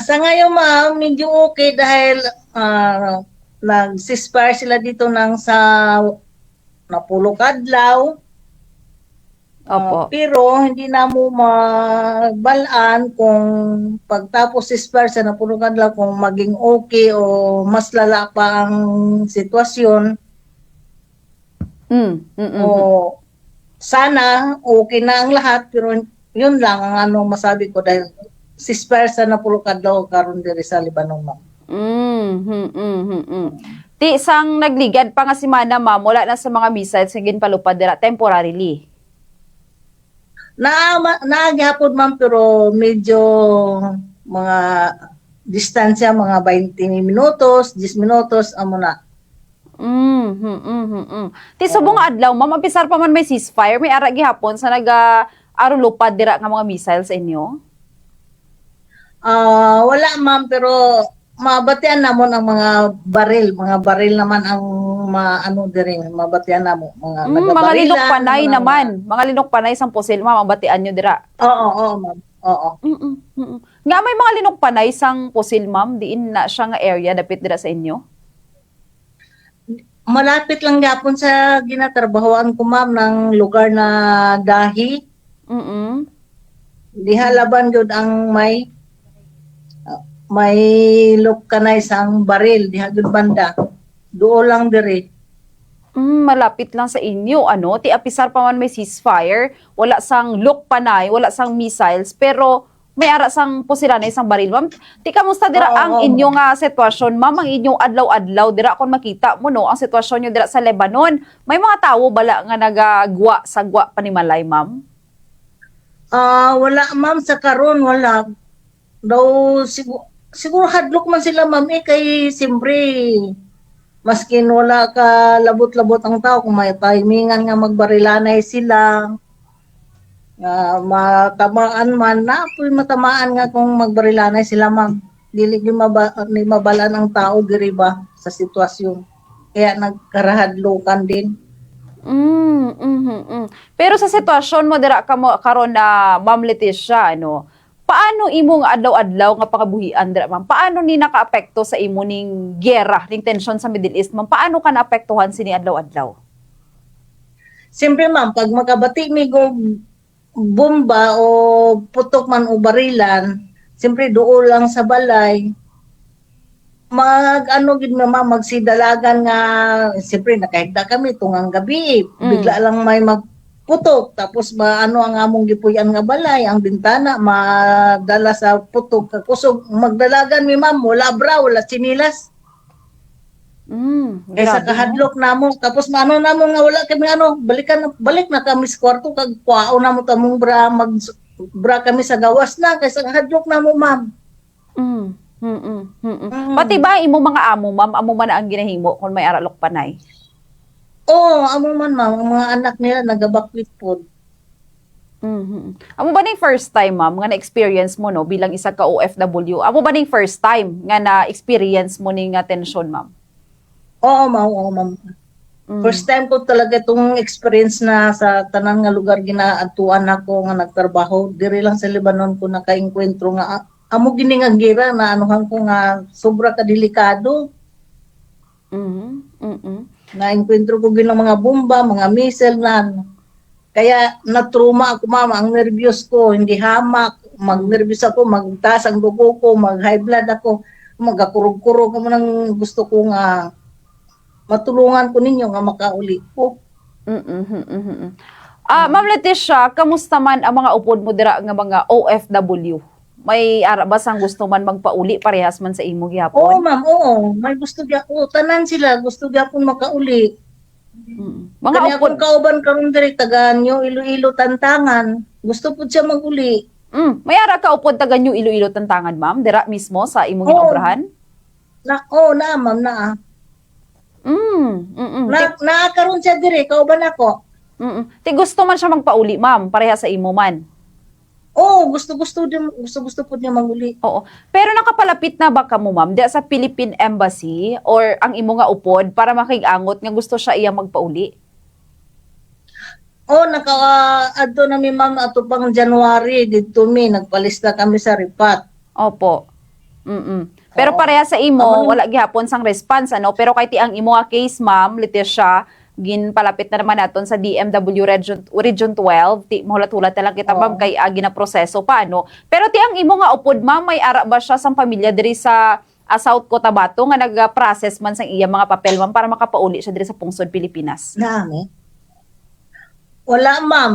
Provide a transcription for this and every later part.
Sa ngayon ma'am, medyo okay dahil nag-ceasefire sila dito ng sa napulog adlaw. Opo. Pero hindi na mo magbalaan kung pagtapos ceasefire sa napulog adlaw kung maging okay o mas lala pa ang sitwasyon Mm, mm, o mm. sana okay na ang lahat pero yun lang ang ano masabi ko dahil ceasefire sa napulog adlaw karon diri sa Lebanon ma'am. Ti sang nagligad pa nga si Mana ma'am, wala na sa mga missiles nga ginpalupad dira temporarily. Naagihapon ma'am pero medyo mga distansya mga 20 minutos, 10 minutos amo na. Ti subong nga adlaw ma'am, apisar pa man may ceasefire, may ara gihapon sa naga arulupad dira nga mga missiles sa inyo. Wala ma'am pero mabatian namon ang mga baril naman ang maano diri mabatian namo mga Mga linok nagabarilan panay naman ang naman. Mga linok panay sang pusil ma'am, ang batian nyo dira. oo ma'am. Oo. Nga may mga linok panay sang pusil ma'am, diin na siya nga area dapit dira sa inyo. Malapit lang gyapon sa ginatrabahoan ko ma'am ng lugar na Dahi. Mm. Diha laban jud ang may kanay sang baril diha jud banda. Duo lang diri. Malapit lang sa inyo, ano? Ti apisar pa man may ceasefire, wala sang look panay, wala sang missiles, pero may ara sang pusilan isang baril, ma'am. Ti kamusta dira Oo, ang oo, inyong sitwasyon, ma'am? Ang inyong adlaw-adlaw dira kung makita mo no, ang sitwasyon nyo dira sa Lebanon. May mga tawo bala nga nagagwa sa gwa panimalay, ma'am? Wala ma'am sa karon wala. Daw siguro hadlok man sila ma'am kay siyempre maskin wala ka labot-labot ang tao kung may timingan nga magbarilanay sila matamaan man na apoy matamaan nga kung magbarilanay sila ma'am dili ni mabalan ang tao diri ba sa sitwasyon kaya nagkarahadlokan din. Pero sa sitwasyon mo dira ka mo karon na Ma'am Leticia, ano? Paano imong adlaw-adlaw nga pakabuhian dira, ma'am? Paano ni nakaapekto sa imo ning giyera, ning tensyon sa Middle East, ma'am? Paano ka naapektuhan sini adlaw-adlaw? Siyempre ma'am pag makabati mi bomba o putok man o barilan siyempre doon lang sa balay mag ano gid mama magsidalagan nga siyempre nakahigda kami tungang gabi bigla lang may magputok tapos ano ang among gipuy-an nga balay ang bintana madala sa putok kusog magdalagan mi ma'am wala bra wala sinilas kaysa Grabe, no? kahadlok namo tapos maano namo nga wala kami ano balik na kami sa kwarto kag kuwao namo tamong bra bra kami sa gawas na kaysa kahadlok namo ma'am. Pati ba imo mga amo, ma'am, amo man na ang ginahimo kung may aralok panay? Oo, amo man ma'am, ang mga anak nila nagabakwit pod. Amo ba ning first time, ma'am, nga na-experience mo no bilang isa ka OFW? Amo ba ning first time nga na-experience mo ning tension, ma'am? Oo ma'am. First time ko talaga itong experience na sa tanan nga lugar ginaadtuan ako nga nagtrabaho. Diri lang sa Lebanon ko nakaengkwentro nga amo gini nga gira na anuhan ko nga sobra ka delikado. Naengkwentro ko gini mga bomba, mga missile na kaya na-trauma ako mama, ang nervyos ko, hindi hamak, mag-nervyos ako, magtaas ang dugo ko, mag-high blood ako, magakurog-kurog mo nang gusto ko nga matulungan ko ninyo nga makauli ko. Ma'am Leticia, kamusta man ang mga upod mo dira nga mga OFW? May ara ba sang gusto man magpauli parehas man sa imo Oo gihapon? ma'am, oo. May gusto niya ko. Tanan sila, gusto niya akong makauli. Mga Kanya upod, akong kauban karon diri taga nyo Iloilo Tantangan. Gusto po siya maguli. may ara ka upod taga New Iloilo Tantangan, ma'am, dira mismo sa imong Oo. ginaobrahan? Na ma'am na. Ti, Karon siya diri kauban ako. ti gusto man siya magpauli, ma'am, pareha sa imo man. Oo, gusto po niya maguli. Oo. Pero nakapalapit na ba ka mo, ma'am, diya sa Philippine Embassy or ang imo nga upod para makig-angot nga gusto siya iya magpauli? Oo, adto na mi ma'am ato pang January dito mi nagpalista kami sa ripat. Opo. Pero Oo. pareha sa imo, Amo wala gihapon sang response ano, pero kay ti ang imo nga case ma'am, Leticia, ginpalapit na naman naton sa DMW Region 12, ti mahulat-hulat na lang kita ma'am Oo. kay agi na proseso pa ano. Pero ti ang imo nga upod ma'am, may ara ba siya sang pamilya diri sa South Cotabato nga nag-process man sang iya mga papel ma'am para makapauli siya diri sa pungsod Pilipinas? Nami. Wala, ma'am.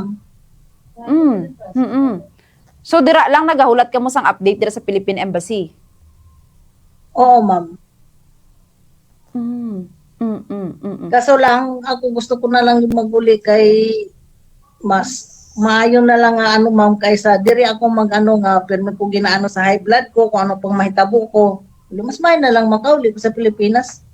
So dira lang nagahulat ka mo sang update dira sa Philippine Embassy. Oo, ma'am. Mm. Kaso lang, ako gusto ko na lang yung maguli kay mas maayo na lang nga ano, ma'am, kaysa diri ako mag-ano nga, pero ko ginaano sa high blood ko, kung ano pang mahitabo ko. Mas may na lang makauli ko sa Pilipinas.